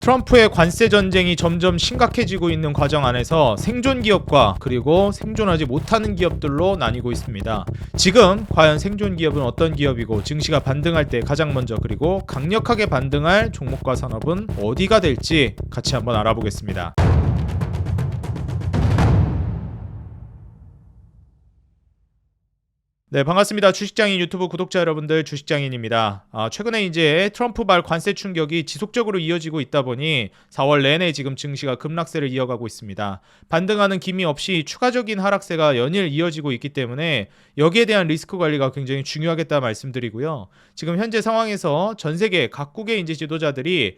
트럼프의 관세 전쟁이 점점 심각해지고 있는 과정 안에서 생존 기업과 그리고 생존하지 못하는 기업들로 나뉘고 있습니다. 지금 과연 생존 기업은 어떤 기업이고 증시가 반등할 때 가장 먼저 그리고 강력하게 반등할 종목과 산업은 어디가 될지 같이 한번 알아보겠습니다. 네, 반갑습니다. 주식장인 유튜브 구독자 여러분들, 주식장인입니다. 최근에 이제 트럼프발 관세 충격이 지속적으로 이어지고 있다 보니 4월 내내 지금 증시가 급락세를 이어가고 있습니다. 반등하는 기미 없이 추가적인 하락세가 연일 이어지고 있기 때문에 여기에 대한 리스크 관리가 굉장히 중요하겠다 말씀드리고요. 지금 현재 상황에서 전 세계 각국의 이제 지도자들이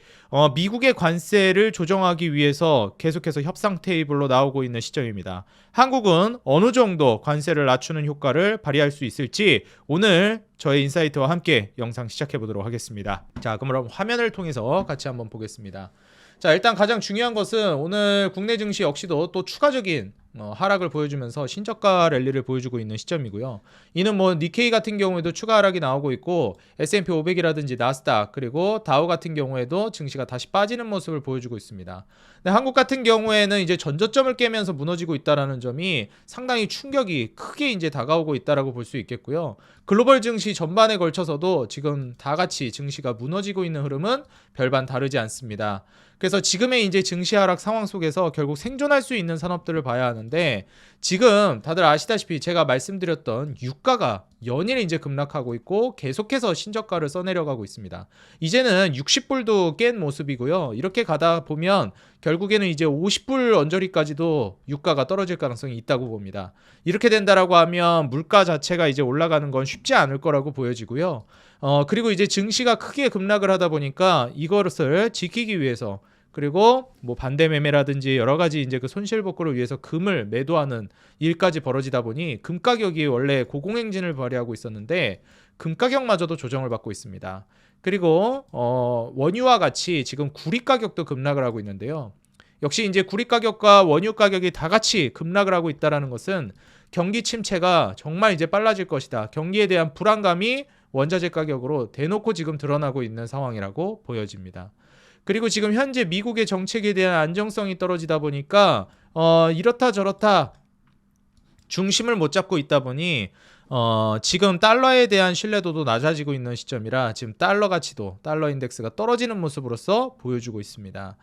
미국의 관세를 조정하기 위해서 계속해서 협상 테이블로 나오고 있는 시점입니다. 한국은 어느 정도 관세를 낮추는 효과를 발휘할 수 있을지 오늘 저의 인사이트와 함께 영상 시작해 보도록 하겠습니다. 자, 그럼 화면을 통해서 같이 한번 보겠습니다. 자, 일단 가장 중요한 것은 오늘 국내 증시 역시도 또 추가적인 하락을 보여주면서 신저가 랠리를 보여주고 있는 시점이고요. 이는 뭐 니케이 같은 경우에도 추가 하락이 나오고 있고 S&P 500이라든지 나스닥 그리고 다우 같은 경우에도 증시가 다시 빠지는 모습을 보여주고 있습니다. 근데 한국 같은 경우에는 이제 전저점을 깨면서 무너지고 있다라는 점이 상당히 충격이 크게 이제 다가오고 있다라고 볼 수 있겠고요. 글로벌 증시 전반에 걸쳐서도 지금 다 같이 증시가 무너지고 있는 흐름은 별반 다르지 않습니다. 그래서 지금의 이제 증시 하락 상황 속에서 결국 생존할 수 있는 산업들을 봐야 하는데 지금 다들 아시다시피 제가 말씀드렸던 유가가 연일 이제 급락하고 있고 계속해서 신저가를 써내려가고 있습니다. 이제는 60불도 깬 모습이고요. 이렇게 가다 보면 결국에는 이제 50불 언저리까지도 유가가 떨어질 가능성이 있다고 봅니다. 이렇게 된다라고 하면 물가 자체가 이제 올라가는 건 쉽지 않을 거라고 보여지고요. 그리고 이제 증시가 크게 급락을 하다 보니까 이것을 지키기 위해서 그리고 뭐 반대 매매라든지 여러 가지 이제 그 손실 복구를 위해서 금을 매도하는 일까지 벌어지다 보니 금 가격이 원래 고공행진을 발휘하고 있었는데 금 가격마저도 조정을 받고 있습니다. 그리고 원유와 같이 지금 구리 가격도 급락을 하고 있는데요. 역시 이제 구리 가격과 원유 가격이 다 같이 급락을 하고 있다라는 것은 경기 침체가 정말 이제 빨라질 것이다. 경기에 대한 불안감이 원자재 가격으로 대놓고 지금 드러나고 있는 상황이라고 보여집니다. 그리고 지금 현재 미국의 정책에 대한 안정성이 떨어지다 보니까 이렇다 저렇다 중심을 못 잡고 있다 보니 지금 달러에 대한 신뢰도도 낮아지고 있는 시점이라 지금 달러 가치도 달러 인덱스가 떨어지는 모습으로서 보여주고 있습니다.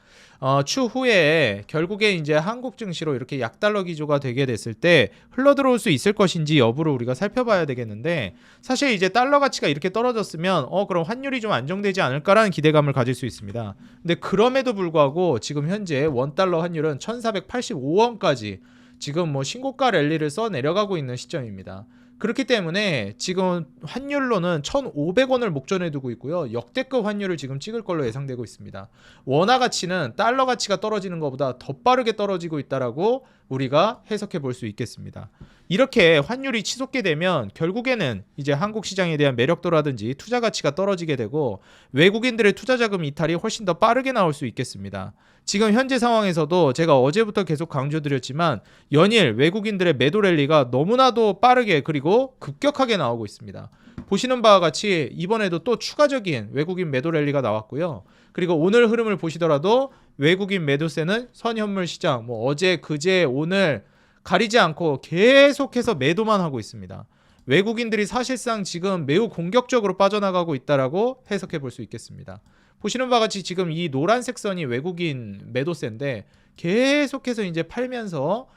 추후에 결국에 이제 한국 증시로 이렇게 약달러 기조가 되게 됐을 때 흘러들어올 수 있을 것인지 여부를 우리가 살펴봐야 되겠는데 사실 이제 달러 가치가 이렇게 떨어졌으면 그럼 환율이 좀 안정되지 않을까라는 기대감을 가질 수 있습니다. 근데 그럼에도 불구하고 지금 현재 원달러 환율은 1485원까지 지금 뭐 신고가 랠리를 써 내려가고 있는 시점입니다. 그렇기 때문에 지금 환율로는 1,500원을 목전에 두고 있고요. 역대급 환율을 지금 찍을 걸로 예상되고 있습니다. 원화 가치는 달러 가치가 떨어지는 것보다 더 빠르게 떨어지고 있다라고 우리가 해석해 볼 수 있겠습니다. 이렇게 환율이 치솟게 되면 결국에는 이제 한국 시장에 대한 매력도라든지 투자 가치가 떨어지게 되고 외국인들의 투자 자금 이탈이 훨씬 더 빠르게 나올 수 있겠습니다. 지금 현재 상황에서도 제가 어제부터 계속 강조드렸지만 연일 외국인들의 매도 랠리가 너무나도 빠르게 그리고 급격하게 나오고 있습니다. 보시는 바와 같이 이번에도 또 추가적인 외국인 매도 랠리가 나왔고요. 그리고 오늘 흐름을 보시더라도 외국인 매도세는 선현물 시장 뭐 어제 그제 오늘 가리지 않고 계속해서 매도만 하고 있습니다. 외국인들이 사실상 지금 매우 공격적으로 빠져나가고 있다라고 해석해 볼 수 있겠습니다. 보시는 바와 같이 지금 이 노란색 선이 외국인 매도세인데 계속해서 이제 팔면서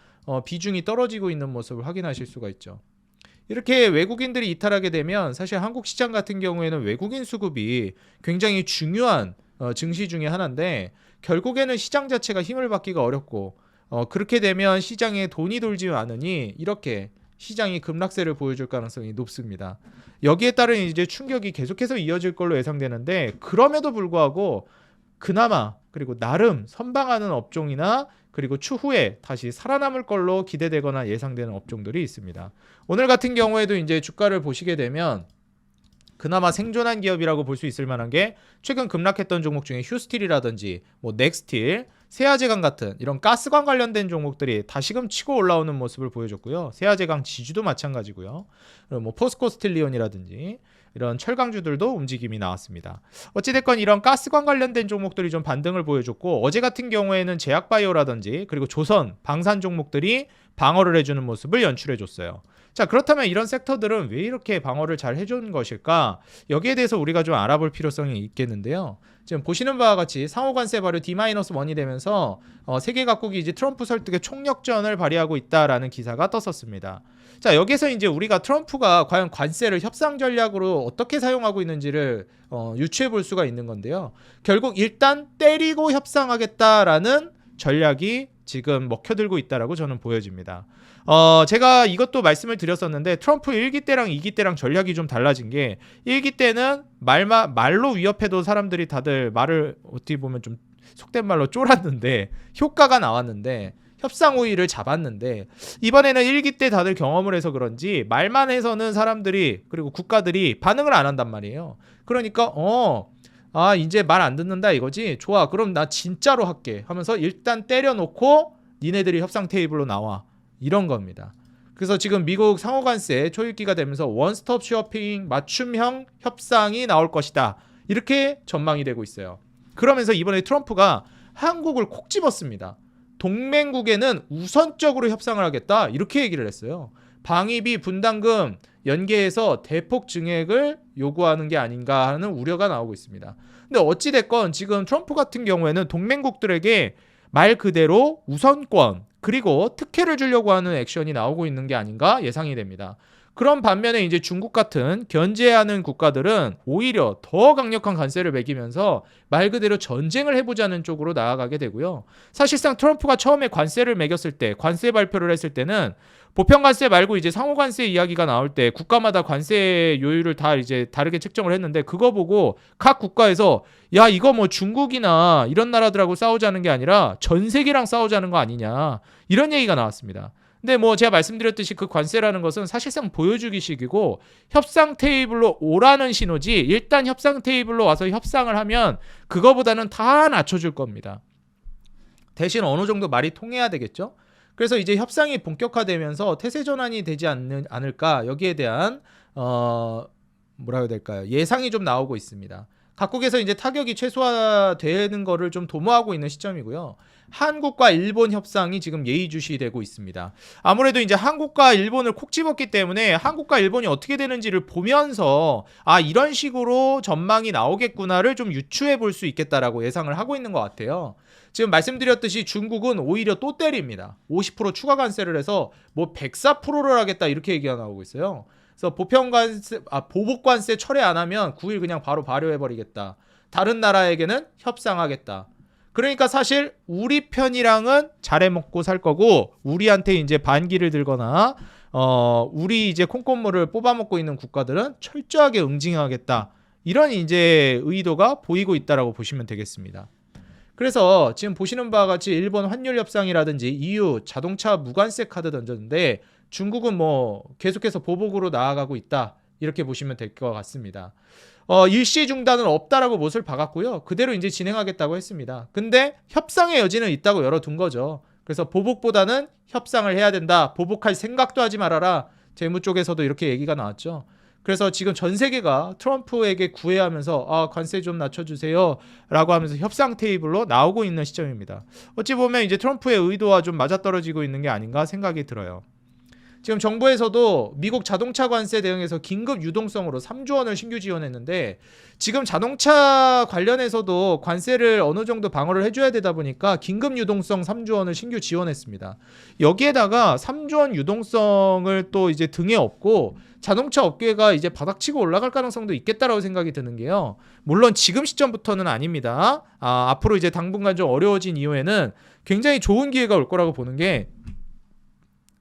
비중이 떨어지고 있는 모습을 확인하실 수가 있죠. 이렇게 외국인들이 이탈하게 되면 사실 한국 시장 같은 경우에는 외국인 수급이 굉장히 중요한 증시 중에 하나인데 결국에는 시장 자체가 힘을 받기가 어렵고 그렇게 되면 시장에 돈이 돌지 않으니 이렇게 시장이 급락세를 보여줄 가능성이 높습니다. 여기에 따른 이제 충격이 계속해서 이어질 걸로 예상되는데 그럼에도 불구하고 그나마 그리고 나름 선방하는 업종이나 그리고 추후에 다시 살아남을 걸로 기대되거나 예상되는 업종들이 있습니다. 오늘 같은 경우에도 이제 주가를 보시게 되면 그나마 생존한 기업이라고 볼 수 있을 만한 게 최근 급락했던 종목 중에 휴스틸이라든지 뭐 넥스틸, 세아제강 같은 이런 가스관 관련된 종목들이 다시금 치고 올라오는 모습을 보여줬고요. 세아제강 지주도 마찬가지고요. 그리고 뭐 포스코스틸리온이라든지 이런 철강주들도 움직임이 나왔습니다. 어찌됐건 이런 가스관 관련된 종목들이 좀 반등을 보여줬고 어제 같은 경우에는 제약바이오라든지 그리고 조선, 방산 종목들이 방어를 해주는 모습을 연출해줬어요. 자, 그렇다면 이런 섹터들은 왜 이렇게 방어를 잘 해주는 것일까? 여기에 대해서 우리가 좀 알아볼 필요성이 있겠는데요. 지금 보시는 바와 같이 상호관세 발효 D-1이 되면서 세계 각국이 이제 트럼프 설득에 총력전을 발휘하고 있다라는 기사가 떴었습니다. 자, 여기서 이제 우리가 트럼프가 과연 관세를 협상 전략으로 어떻게 사용하고 있는지를 유추해 볼 수가 있는 건데요. 결국 일단 때리고 협상하겠다라는 전략이 지금 먹혀들고 있다라고 저는 보여집니다. 제가 이것도 말씀을 드렸었는데 트럼프 1기 때랑 2기 때랑 전략이 좀 달라진 게 1기 때는 말로 위협해도 사람들이 다들 말을 어떻게 보면 좀 속된 말로 쫄았는데 효과가 나왔는데 협상 우위를 잡았는데 이번에는 1기 때 다들 경험을 해서 그런지 말만 해서는 사람들이 그리고 국가들이 반응을 안 한단 말이에요. 그러니까 이제 말 안 듣는다 이거지? 좋아, 그럼 나 진짜로 할게 하면서 일단 때려놓고 니네들이 협상 테이블로 나와, 이런 겁니다. 그래서 지금 미국 상호관세 초읽기가 되면서 원스톱 쇼핑 맞춤형 협상이 나올 것이다, 이렇게 전망이 되고 있어요. 그러면서 이번에 트럼프가 한국을 콕 집었습니다. 동맹국에는 우선적으로 협상을 하겠다, 이렇게 얘기를 했어요. 방위비 분담금 연계해서 대폭 증액을 요구하는 게 아닌가 하는 우려가 나오고 있습니다. 근데 어찌됐건 지금 트럼프 같은 경우에는 동맹국들에게 말 그대로 우선권 그리고 특혜를 주려고 하는 액션이 나오고 있는 게 아닌가 예상이 됩니다. 그런 반면에 이제 중국 같은 견제하는 국가들은 오히려 더 강력한 관세를 매기면서 말 그대로 전쟁을 해보자는 쪽으로 나아가게 되고요. 사실상 트럼프가 처음에 관세를 매겼을 때, 관세 발표를 했을 때는 보편 관세 말고 이제 상호 관세 이야기가 나올 때 국가마다 관세 요율을 다 이제 다르게 책정을 했는데 그거 보고 각 국가에서 야, 이거 뭐 중국이나 이런 나라들하고 싸우자는 게 아니라 전 세계랑 싸우자는 거 아니냐, 이런 얘기가 나왔습니다. 근데 뭐 제가 말씀드렸듯이 그 관세라는 것은 사실상 보여주기식이고 협상 테이블로 오라는 신호지, 일단 협상 테이블로 와서 협상을 하면 그거보다는 다 낮춰줄 겁니다. 대신 어느 정도 말이 통해야 되겠죠. 그래서 이제 협상이 본격화되면서 태세 전환이 되지 않을까, 여기에 대한 뭐라 해야 될까요? 예상이 좀 나오고 있습니다. 각국에서 이제 타격이 최소화되는 거를 좀 도모하고 있는 시점이고요. 한국과 일본 협상이 지금 예의주시되고 있습니다. 아무래도 이제 한국과 일본을 콕 집었기 때문에 한국과 일본이 어떻게 되는지를 보면서 이런 식으로 전망이 나오겠구나를 좀 유추해 볼 수 있겠다라고 예상을 하고 있는 것 같아요. 지금 말씀드렸듯이 중국은 오히려 또 때립니다. 50% 추가 관세를 해서 뭐 104%를 하겠다, 이렇게 얘기가 나오고 있어요. 그래서 보복관세 철회 안 하면 9일 그냥 바로 발효해버리겠다. 다른 나라에게는 협상하겠다. 그러니까 사실 우리 편이랑은 잘해먹고 살 거고 우리한테 이제 반기를 들거나 우리 이제 콩고물을 뽑아먹고 있는 국가들은 철저하게 응징하겠다. 이런 이제 의도가 보이고 있다라고 보시면 되겠습니다. 그래서 지금 보시는 바와 같이 일본 환율 협상이라든지 EU 자동차 무관세 카드 던졌는데 중국은 뭐 계속해서 보복으로 나아가고 있다, 이렇게 보시면 될 것 같습니다. 일시 중단은 없다라고 못을 박았고요. 그대로 이제 진행하겠다고 했습니다. 근데 협상의 여지는 있다고 열어둔 거죠. 그래서 보복보다는 협상을 해야 된다. 보복할 생각도 하지 말아라. 재무 쪽에서도 이렇게 얘기가 나왔죠. 그래서 지금 전 세계가 트럼프에게 구애하면서 관세 좀 낮춰주세요 라고 하면서 협상 테이블로 나오고 있는 시점입니다. 어찌 보면 이제 트럼프의 의도와 좀 맞아떨어지고 있는 게 아닌가 생각이 들어요. 지금 정부에서도 미국 자동차 관세 대응해서 긴급 유동성으로 3조 원을 신규 지원했는데 지금 자동차 관련해서도 관세를 어느 정도 방어를 해줘야 되다 보니까 긴급 유동성 3조 원을 신규 지원했습니다. 여기에다가 3조 원 유동성을 또 이제 등에 업고 자동차 업계가 이제 바닥치고 올라갈 가능성도 있겠다라고 생각이 드는 게요. 물론 지금 시점부터는 아닙니다. 앞으로 이제 당분간 좀 어려워진 이후에는 굉장히 좋은 기회가 올 거라고 보는 게,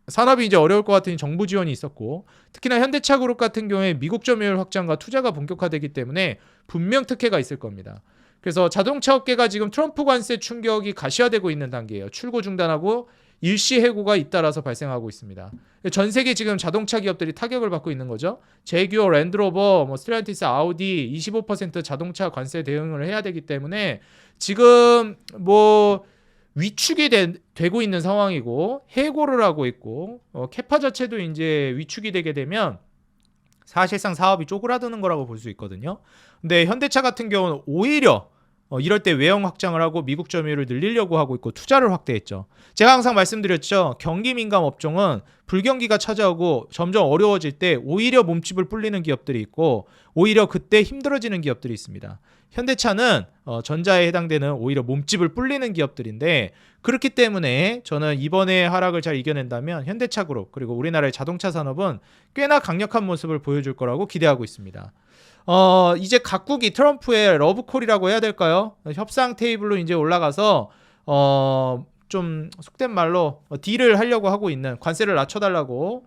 산업이 이제 어려울 것 같으니 정부 지원이 있었고 특히나 현대차 그룹 같은 경우에 미국 점유율 확장과 투자가 본격화되기 때문에 분명 특혜가 있을 겁니다. 그래서 자동차 업계가 지금 트럼프 관세 충격이 가시화되고 있는 단계예요. 출고 중단하고 일시 해고가 잇따라서 발생하고 있습니다. 전 세계 지금 자동차 기업들이 타격을 받고 있는 거죠. 제규어, 랜드로버, 스텔란티스, 아우디 25% 자동차 관세 대응을 해야 되기 때문에 지금 위축이 되고 있는 상황이고 해고를 하고 있고 캐파 자체도 이제 위축이 되게 되면 사실상 사업이 쪼그라드는 거라고 볼 수 있거든요. 근데 현대차 같은 경우는 오히려 이럴 때 외형 확장을 하고 미국 점유율을 늘리려고 하고 있고 투자를 확대했죠. 제가 항상 말씀드렸죠. 경기 민감 업종은 불경기가 찾아오고 점점 어려워질 때 오히려 몸집을 불리는 기업들이 있고 오히려 그때 힘들어지는 기업들이 있습니다. 현대차는 전자에 해당되는 오히려 몸집을 불리는 기업들인데 그렇기 때문에 저는 이번에 하락을 잘 이겨낸다면 현대차그룹 그리고 우리나라의 자동차 산업은 꽤나 강력한 모습을 보여줄 거라고 기대하고 있습니다. 이제 각국이 트럼프의 러브콜이라고 해야 될까요? 협상 테이블로 이제 올라가서 좀 속된 말로 딜을 하려고 하고 있는 관세를 낮춰달라고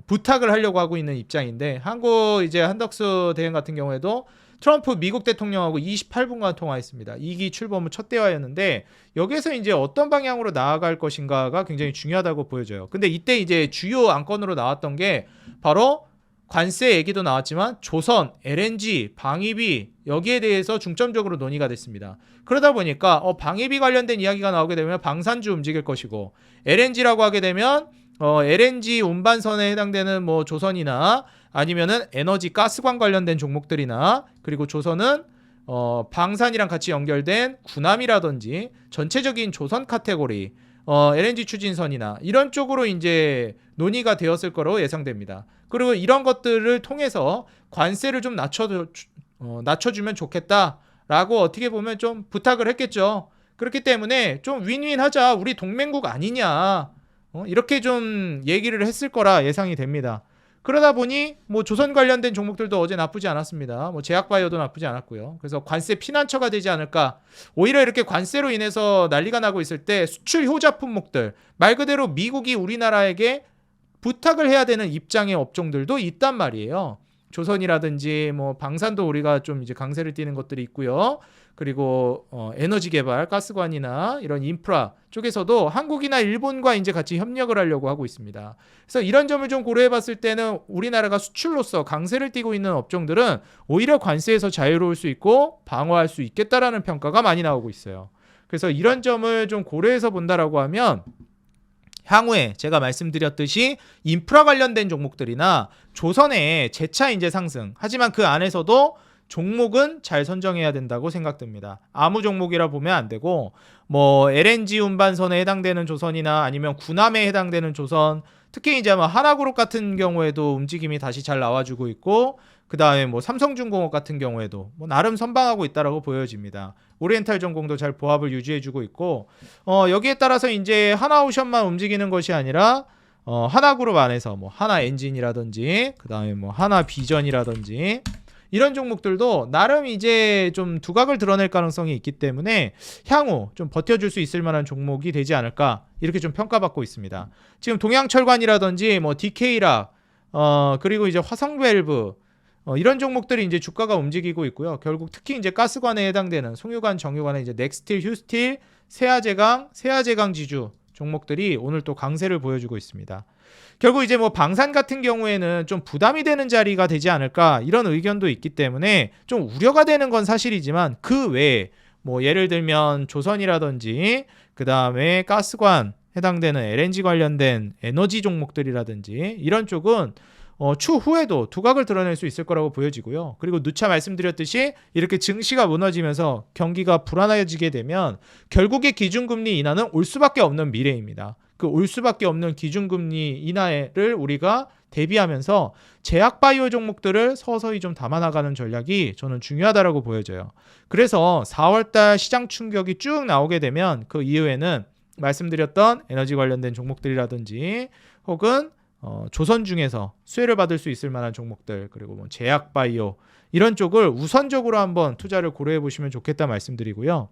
부탁을 하려고 하고 있는 입장인데 한국 이제 한덕수 대행 같은 경우에도 트럼프 미국 대통령하고 28분간 통화했습니다. 2기 출범 후 첫 대화였는데 여기에서 이제 어떤 방향으로 나아갈 것인가가 굉장히 중요하다고 보여져요. 근데 이때 이제 주요 안건으로 나왔던 게 바로 관세 얘기도 나왔지만 조선, LNG, 방위비 여기에 대해서 중점적으로 논의가 됐습니다. 그러다 보니까 방위비 관련된 이야기가 나오게 되면 방산주 움직일 것이고 LNG라고 하게 되면 LNG 운반선에 해당되는 뭐 조선이나 아니면은 에너지 가스관 관련된 종목들이나 그리고 조선은 방산이랑 같이 연결된 군함이라든지 전체적인 조선 카테고리 LNG 추진선이나 이런 쪽으로 이제 논의가 되었을 거로 예상됩니다. 그리고 이런 것들을 통해서 관세를 좀 낮춰주면 좋겠다라고 어떻게 보면 좀 부탁을 했겠죠. 그렇기 때문에 좀 윈윈하자 우리 동맹국 아니냐 이렇게 좀 얘기를 했을 거라 예상이 됩니다. 그러다 보니 뭐 조선 관련된 종목들도 어제 나쁘지 않았습니다. 뭐 제약바이오도 나쁘지 않았고요. 그래서 관세 피난처가 되지 않을까. 오히려 이렇게 관세로 인해서 난리가 나고 있을 때 수출 효자 품목들 말 그대로 미국이 우리나라에게 부탁을 해야 되는 입장의 업종들도 있단 말이에요. 조선이라든지 뭐 방산도 우리가 좀 이제 강세를 띠는 것들이 있고요. 그리고 에너지 개발, 가스관이나 이런 인프라 쪽에서도 한국이나 일본과 이제 같이 협력을 하려고 하고 있습니다. 그래서 이런 점을 좀 고려해 봤을 때는 우리나라가 수출로서 강세를 띠고 있는 업종들은 오히려 관세에서 자유로울 수 있고 방어할 수 있겠다라는 평가가 많이 나오고 있어요. 그래서 이런 점을 좀 고려해서 본다라고 하면 향후에 제가 말씀드렸듯이 인프라 관련된 종목들이나 조선의 재차 인재 상승 하지만 그 안에서도 종목은 잘 선정해야 된다고 생각됩니다. 아무 종목이라 보면 안 되고 뭐 LNG 운반선에 해당되는 조선이나 아니면 군함에 해당되는 조선 특히 이제 뭐 하나그룹 같은 경우에도 움직임이 다시 잘 나와주고 있고 그 다음에 뭐 삼성중공업 같은 경우에도 뭐 나름 선방하고 있다라고 보여집니다. 오리엔탈 전공도 잘 보합을 유지해주고 있고 여기에 따라서 이제 하나오션만 움직이는 것이 아니라 하나그룹 안에서 뭐 하나엔진이라든지 그 다음에 뭐 하나비전이라든지 이런 종목들도 나름 이제 좀 두각을 드러낼 가능성이 있기 때문에 향후 좀 버텨줄 수 있을 만한 종목이 되지 않을까 이렇게 좀 평가받고 있습니다. 지금 동양철관이라든지 뭐 DK락 그리고 이제 화성밸브 이런 종목들이 이제 주가가 움직이고 있고요. 결국 특히 이제 가스관에 해당되는 송유관, 정유관의 이제 넥스틸, 휴스틸, 세아제강 지주 종목들이 오늘 또 강세를 보여주고 있습니다. 결국 이제 뭐 방산 같은 경우에는 좀 부담이 되는 자리가 되지 않을까 이런 의견도 있기 때문에 좀 우려가 되는 건 사실이지만 그 외에 뭐 예를 들면 조선이라든지 그 다음에 가스관 해당되는 LNG 관련된 에너지 종목들이라든지 이런 쪽은 추후에도 두각을 드러낼 수 있을 거라고 보여지고요. 그리고 누차 말씀드렸듯이 이렇게 증시가 무너지면서 경기가 불안해지게 되면 결국에 기준금리 인하는 올 수밖에 없는 미래입니다. 그 올 수밖에 없는 기준금리 인하를 우리가 대비하면서 제약바이오 종목들을 서서히 좀 담아나가는 전략이 저는 중요하다고 보여져요. 그래서 4월달 시장 충격이 쭉 나오게 되면 그 이후에는 말씀드렸던 에너지 관련된 종목들이라든지 혹은 조선 중에서 수혜를 받을 수 있을 만한 종목들 그리고 뭐 제약바이오 이런 쪽을 우선적으로 한번 투자를 고려해 보시면 좋겠다 말씀드리고요.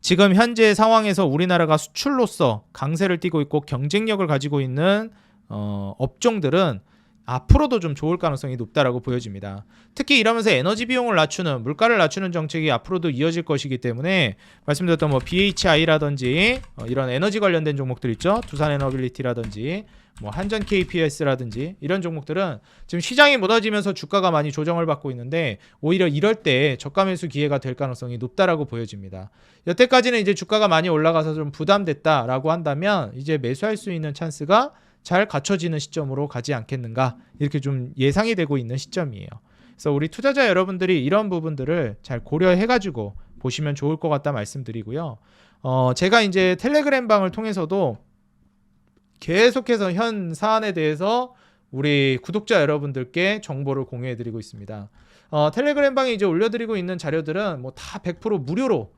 지금 현재 상황에서 우리나라가 수출로서 강세를 띠고 있고 경쟁력을 가지고 있는 업종들은 앞으로도 좀 좋을 가능성이 높다라고 보여집니다. 특히 이러면서 에너지 비용을 낮추는 물가를 낮추는 정책이 앞으로도 이어질 것이기 때문에 말씀드렸던 뭐 BHI라든지 이런 에너지 관련된 종목들 있죠. 두산에너빌리티라든지 뭐 한전 KPS라든지 이런 종목들은 지금 시장이 무너지면서 주가가 많이 조정을 받고 있는데 오히려 이럴 때 저가 매수 기회가 될 가능성이 높다라고 보여집니다. 여태까지는 이제 주가가 많이 올라가서 좀 부담됐다라고 한다면 이제 매수할 수 있는 찬스가 잘 갖춰지는 시점으로 가지 않겠는가 이렇게 좀 예상이 되고 있는 시점이에요. 그래서 우리 투자자 여러분들이 이런 부분들을 잘 고려해가지고 보시면 좋을 것 같다 말씀드리고요. 제가 이제 텔레그램 방을 통해서도 계속해서 현 사안에 대해서 우리 구독자 여러분들께 정보를 공유해드리고 있습니다. 텔레그램 방에 이제 올려드리고 있는 자료들은 뭐 다 100% 무료로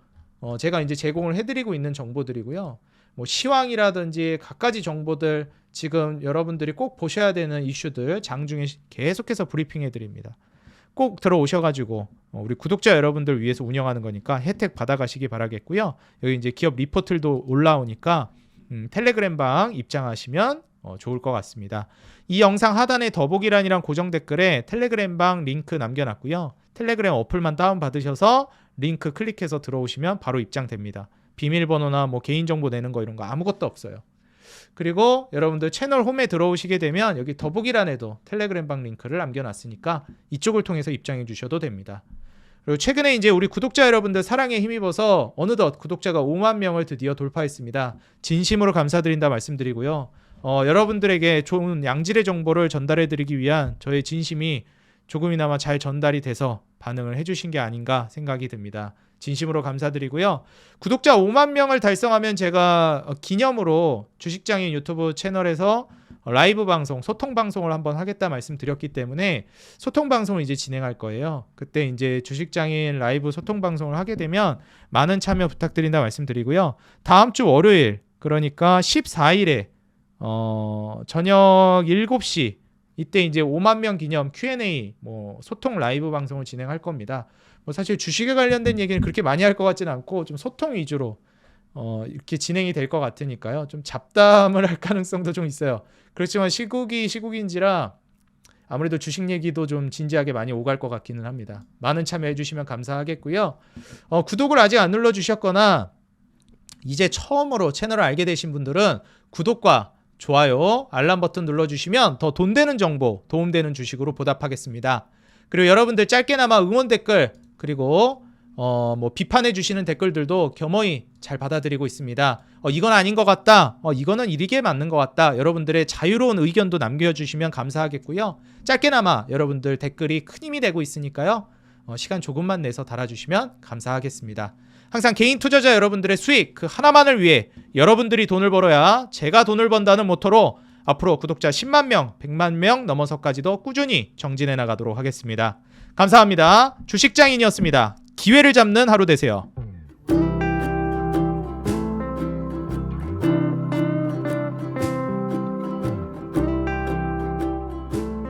제가 이제 제공을 해드리고 있는 정보들이고요. 뭐 시황이라든지 갖가지 정보들 지금 여러분들이 꼭 보셔야 되는 이슈들 장중에 계속해서 브리핑해드립니다. 꼭 들어오셔가지고 우리 구독자 여러분들 위해서 운영하는 거니까 혜택 받아가시기 바라겠고요. 여기 이제 기업 리포트도 올라오니까 텔레그램 방 입장하시면 좋을 것 같습니다. 이 영상 하단에 더보기란이랑 고정 댓글에 텔레그램 방 링크 남겨놨고요. 텔레그램 어플만 다운받으셔서 링크 클릭해서 들어오시면 바로 입장됩니다. 비밀번호나 뭐 개인정보 내는 거 이런 거 아무것도 없어요. 그리고 여러분들 채널 홈에 들어오시게 되면 여기 더보기란에도 텔레그램 방 링크를 남겨놨으니까 이쪽을 통해서 입장해 주셔도 됩니다. 그리고 최근에 이제 우리 구독자 여러분들 사랑에 힘입어서 어느덧 구독자가 5만 명을 드디어 돌파했습니다. 진심으로 감사드린다 말씀드리고요. 여러분들에게 좋은 양질의 정보를 전달해 드리기 위한 저의 진심이 조금이나마 잘 전달이 돼서 반응을 해주신 게 아닌가 생각이 듭니다. 진심으로 감사드리고요. 구독자 5만 명을 달성하면 제가 기념으로 주식장인 유튜브 채널에서 라이브 방송, 소통 방송을 한번 하겠다 말씀드렸기 때문에 소통 방송을 이제 진행할 거예요. 그때 이제 주식장인 라이브 소통 방송을 하게 되면 많은 참여 부탁드린다 말씀드리고요. 다음 주 월요일, 그러니까 14일에 저녁 7시 이때 이제 5만 명 기념 Q&A 뭐 소통 라이브 방송을 진행할 겁니다. 뭐 사실 주식에 관련된 얘기는 그렇게 많이 할 것 같지는 않고 좀 소통 위주로 이렇게 진행이 될 것 같으니까요. 좀 잡담을 할 가능성도 좀 있어요. 그렇지만 시국인지라 아무래도 주식 얘기도 좀 진지하게 많이 오갈 것 같기는 합니다. 많은 참여해 주시면 감사하겠고요. 구독을 아직 안 눌러주셨거나 이제 처음으로 채널을 알게 되신 분들은 구독과 좋아요, 알람 버튼 눌러주시면 더 돈 되는 정보, 도움되는 주식으로 보답하겠습니다. 그리고 여러분들 짧게나마 응원 댓글 그리고 뭐 비판해 주시는 댓글들도 겸허히 잘 받아들이고 있습니다. 이건 아닌 것 같다. 이거는 이게 맞는 것 같다. 여러분들의 자유로운 의견도 남겨주시면 감사하겠고요. 짧게나마 여러분들 댓글이 큰 힘이 되고 있으니까요. 시간 조금만 내서 달아주시면 감사하겠습니다. 항상 개인 투자자 여러분들의 수익 그 하나만을 위해 여러분들이 돈을 벌어야 제가 돈을 번다는 모토로 앞으로 구독자 10만 명, 100만 명 넘어서까지도 꾸준히 정진해 나가도록 하겠습니다. 감사합니다. 주식장인이었습니다. 기회를 잡는 하루 되세요.